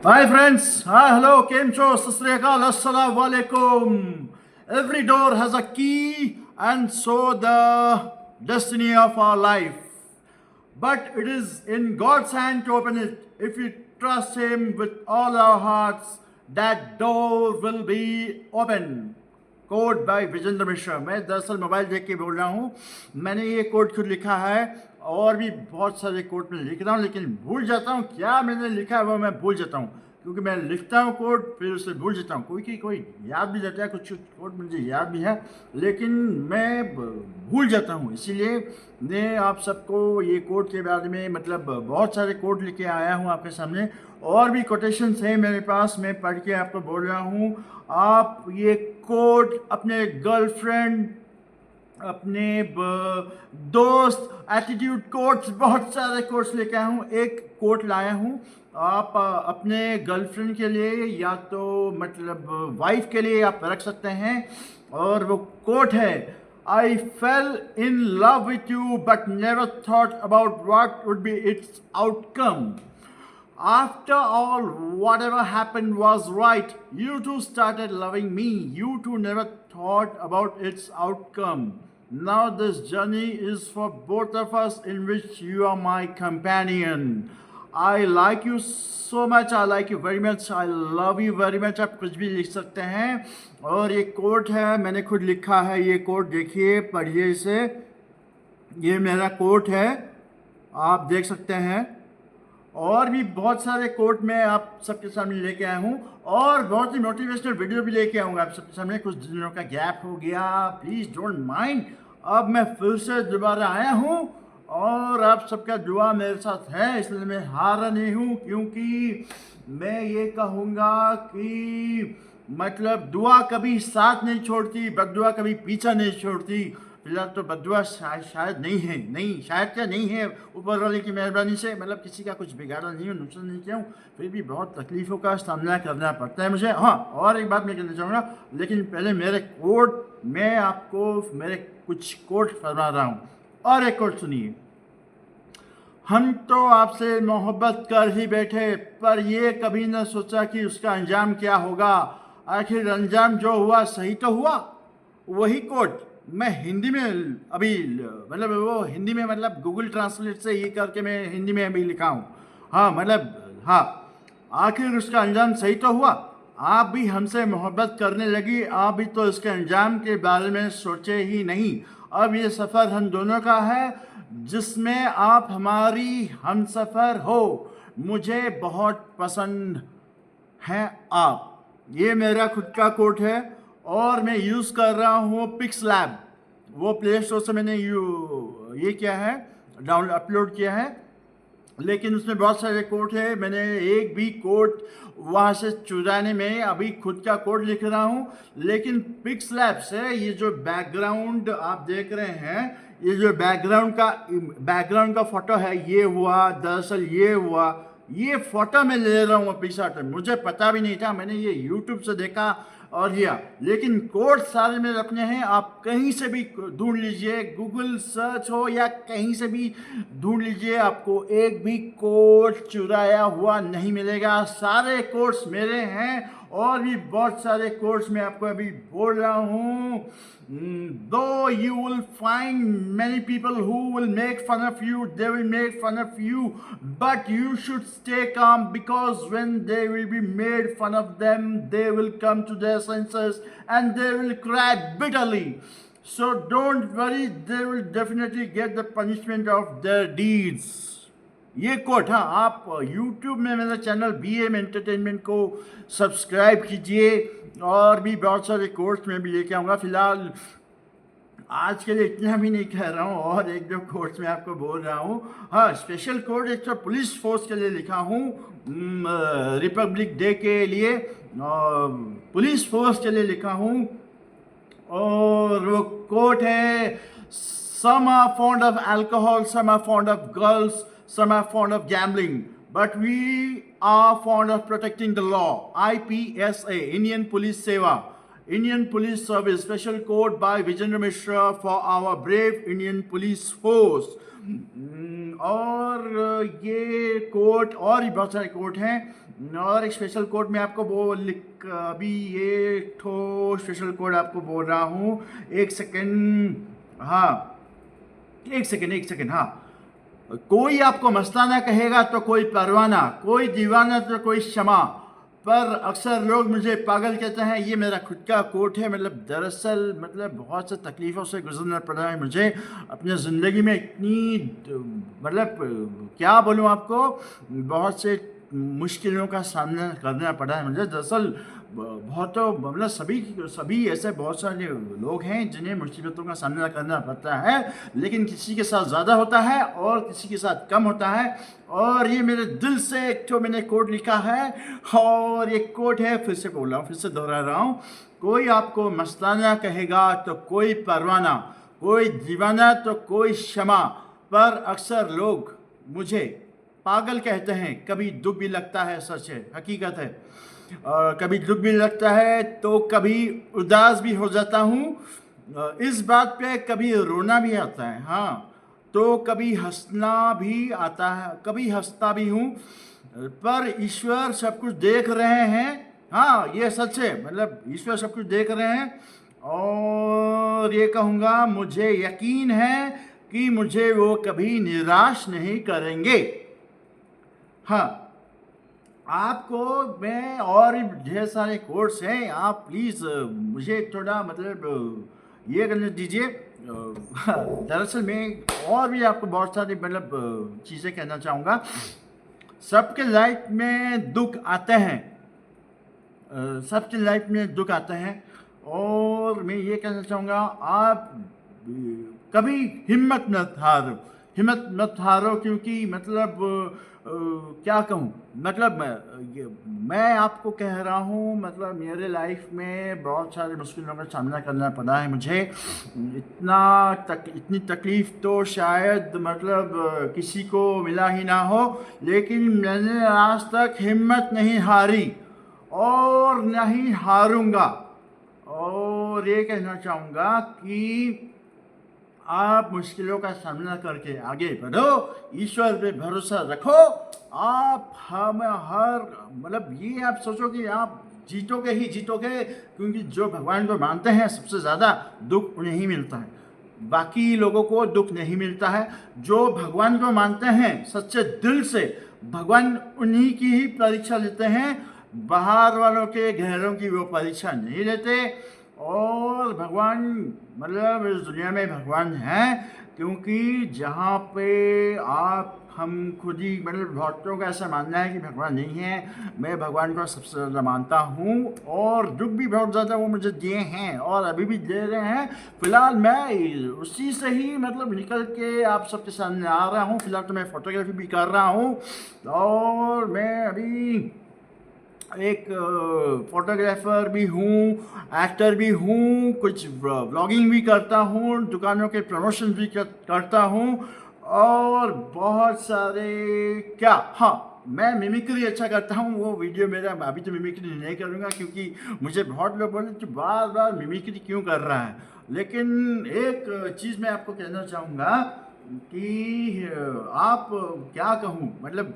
Hi friends, hi, hello, came show, Sasriyakal, Assalamu alaikum. Every door has a key, and so the destiny of our life. But it is in God's hand to open it. If we trust Him with all our hearts, that door will be open. Code by Vijendra Mishra. मैं दरअसल mobile देख के बोल रहा हूँ। मैंने ये code खुद लिखा है और भी बहुत सारे कोड में लिख रहा हूँ, लेकिन भूल जाता हूँ क्या मैंने लिखा है, वो मैं भूल जाता हूँ क्योंकि मैं लिखता हूँ कोड फिर उसे भूल जाता हूँ। कोई याद भी रहता है, कुछ कोड मुझे याद भी है लेकिन मैं भूल जाता हूँ। इसीलिए मैं आप सबको ये कोड के बारे में मतलब बहुत सारे कोड लेके आया हूँ आपके सामने, और भी कोटेशंस हैं मेरे पास, मैं पढ़ के आपको बोल रहा हूँ। आप ये कोड अपने गर्लफ्रेंड, अपने दोस्त, एटीट्यूड कोट्स, बहुत सारे कोट्स लेके आया हूँ। एक कोट लाया हूँ आप अपने गर्लफ्रेंड के लिए या तो मतलब वाइफ के लिए आप रख सकते हैं, और वो कोट है I fell in love with you but never thought about what would be its outcome. After all, whatever happened was right. You two started loving me. You two never thought about its outcome. Now this journey is for both of us in which you are my companion. I like you so much. I like you very much. I love you very much. आप कुछ भी लिख सकते हैं, और ये coat है, मैंने खुद लिखा है। ये कोट देखिए, पढ़िए इसे। ये मेरा कोट है, आप देख सकते हैं। और भी बहुत सारे कोट मैं आप सबके सामने लेके आया हूँ, और बहुत ही मोटिवेशनल वीडियो भी लेके आऊँगा आप सबके सामने। कुछ दिनों का गैप हो गया, प्लीज़ डोंट माइंड। अब मैं फिर से दोबारा आया हूँ और आप सबका दुआ मेरे साथ है, इसलिए मैं हारा नहीं हूँ, क्योंकि मैं ये कहूँगा कि मतलब दुआ कभी साथ नहीं छोड़ती, बददुआ कभी पीछा नहीं छोड़ती। फिलहाल तो बददुआ शायद नहीं है, शायद क्या नहीं है, ऊपर वाले की मेहरबानी से, मतलब किसी का कुछ बिगाड़ा नहीं हूँ, नुकसान नहीं किया हूँ, फिर भी बहुत तकलीफ़ों का सामना करना पड़ता है मुझे। हाँ, और एक बात मैं कहना चाहूँगा, लेकिन पहले मेरे कोट, मैं आपको मेरे कुछ कोट फरमा रहा हूँ, और एक कोट सुनिए। हम तो आपसे मोहब्बत कर ही बैठे, पर ये कभी न सोचा कि उसका अंजाम क्या होगा। आखिर अंजाम जो हुआ सही तो हुआ। वही कोट मैं हिंदी में अभी मतलब वो हिंदी में मतलब गूगल ट्रांसलेट से ये करके मैं हिंदी में अभी लिखा हूँ। हाँ मतलब हाँ, आखिर उसका अंजाम सही तो हुआ। आप भी हमसे मोहब्बत करने लगी, आप भी तो इसके अंजाम के बारे में सोचे ही नहीं। अब ये सफ़र हम दोनों का है, जिसमें आप हमारी हमसफ़र हो। मुझे बहुत पसंद हैं आप। ये मेरा खुद का कोट है, और मैं यूज़ कर रहा हूँ पिक्स लैब। वो प्ले स्टोर से मैंने ये किया है, डाउनलोड अपलोड किया है, लेकिन उसमें बहुत सारे कोड है। मैंने एक भी कोड वहाँ से चुराने में अभी खुद का कोड लिख रहा हूँ। लेकिन पिक्स लैब से ये जो बैकग्राउंड आप देख रहे हैं, ये जो बैकग्राउंड का फोटो है, ये हुआ दरअसल, ये हुआ, ये फोटो मैं ले रहा हूँ पिक्सआर्ट में। मुझे पता भी नहीं था, मैंने ये यूट्यूब से देखा और दिया, लेकिन कोड सारे मेरे अपने हैं। आप कहीं से भी ढूंढ लीजिए, गूगल सर्च हो या कहीं से भी ढूंढ लीजिए, आपको एक भी कोड चुराया हुआ नहीं मिलेगा। सारे कोड्स मेरे हैं, और भी बहुत सारे कोड्स मैं आपको अभी बोल रहा हूँ। Though you will find many people who will make fun of you, they will make fun of you, but you should stay calm, because when they will be made fun of them, they will come to their senses and they will cry bitterly. So don't worry, they will definitely get the punishment of their deeds. ये coat, हाँ, आप YouTube में मेरा channel BM entertainment को subscribe कीजिए, और भी बहुत सारे कोर्स में भी लेके आऊँगा। फिलहाल आज के लिए इतना भी नहीं कह रहा हूँ, और एक दो कोर्स में आपको बोल रहा हूँ। हाँ, स्पेशल कोड एक तो पुलिस फोर्स के लिए लिखा हूँ, रिपब्लिक डे के लिए पुलिस फोर्स के लिए लिखा हूँ, और वो कोट है some are fond of alcohol, some are fond of girls, some are fond of gambling, but we are fond of protecting the law. IPSA, Indian Police Seva. Indian Police Service Special Court by Vijendra Mishra for our brave Indian Police Force. और ये court और भी बहुत सारे court हैं और एक special court में आपको वो लिख अभी ये ठो स्पेशल कोर्ट आपको बोल रहा हूँ। एक सेकेंड, हाँ एक सेकेंड, हाँ। कोई आपको मस्ताना कहेगा तो कोई परवाना, कोई दीवाना तो कोई क्षमा, पर अक्सर लोग मुझे पागल कहते हैं। ये मेरा खुद का कोट है। मतलब दरअसल मतलब बहुत से तकलीफ़ों से गुजरना पड़ा है मुझे अपने ज़िंदगी में। इतनी मतलब क्या बोलूँ आपको, बहुत से मुश्किलों का सामना करना पड़ा है मुझे। दरअसल बहुत मतलब सभी ऐसे बहुत सारे लोग हैं जिन्हें मुसीबतों का सामना करना पड़ता है, लेकिन किसी के साथ ज़्यादा होता है और किसी के साथ कम होता है। और ये मेरे दिल से एक तो मैंने कोट लिखा है और ये कोट है, फिर से बोल रहा हूँ, फिर से दोहरा रहा हूँ। कोई आपको मस्ताना कहेगा तो कोई परवाना, कोई दीवाना तो कोई क्षमा, पर अक्सर लोग मुझे पागल कहते हैं। कभी दुख भी लगता है, सच है, हकीकत है। कभी दुख भी लगता है तो कभी उदास भी हो जाता हूँ इस बात पे, कभी रोना भी आता है, हाँ, तो कभी हंसना भी आता है, कभी हंसता भी हूँ। पर ईश्वर सब कुछ देख रहे हैं, हाँ ये सच है। मतलब ईश्वर सब कुछ देख रहे हैं और ये कहूँगा मुझे यकीन है कि मुझे वो कभी निराश नहीं करेंगे। हाँ, आपको मैं और ढेर सारे कोर्स हैं, आप प्लीज़ मुझे थोड़ा मतलब ये करने दीजिए। दरअसल मैं और भी आपको बहुत सारी मतलब चीज़ें कहना चाहूँगा। सबके लाइफ में दुख आते हैं, सबके लाइफ में दुख आते हैं और मैं ये कहना चाहूँगा आप कभी हिम्मत मत हारो, क्योंकि मतलब क्या कहूँ, मतलब मैं आपको कह रहा हूँ, मतलब मेरे लाइफ में बहुत सारे मुश्किलों का सामना करना पड़ा है मुझे। इतनी तकलीफ़ तो शायद मतलब किसी को मिला ही ना हो, लेकिन मैंने आज तक हिम्मत नहीं हारी और नहीं हारूंगा। और ये कहना चाहूँगा कि आप मुश्किलों का सामना करके आगे बढ़ो, ईश्वर पे भरोसा रखो। आप हर मतलब ये आप सोचो कि आप जीतोगे ही जीतोगे, क्योंकि जो भगवान को मानते हैं सबसे ज़्यादा दुख उन्हें ही मिलता है, बाकी लोगों को दुख नहीं मिलता है। जो भगवान को मानते हैं सच्चे दिल से, भगवान उन्हीं की ही परीक्षा लेते हैं, बाहर वालों के घरों की वो परीक्षा नहीं लेते। और भगवान मतलब इस दुनिया में भगवान हैं, क्योंकि जहाँ पे आप हम खुद ही मतलब बहुतों का ऐसा मानना है कि भगवान नहीं है। मैं भगवान को सबसे ज़्यादा मानता हूँ और दुख भी बहुत ज़्यादा वो मुझे दिए हैं और अभी भी दे रहे हैं। फ़िलहाल मैं उसी से ही मतलब निकल के आप सबके सामने आ रहा हूँ। फ़िलहाल तो मैं फ़ोटोग्राफी भी कर रहा हूँ और मैं अभी एक फोटोग्राफर भी हूँ, एक्टर भी हूँ, कुछ व्लॉगिंग भी करता हूँ, दुकानों के प्रमोशन भी करता हूँ और बहुत सारे क्या, हाँ मैं मिमिक्री अच्छा करता हूँ। वो वीडियो मेरा अभी तो मिमिक्री नहीं करूँगा, क्योंकि मुझे बहुत लोग बोले कि बार बार मिमिक्री क्यों कर रहा है। लेकिन एक चीज़ मैं आपको कहना चाहूँगा कि आप क्या कहूँ, मतलब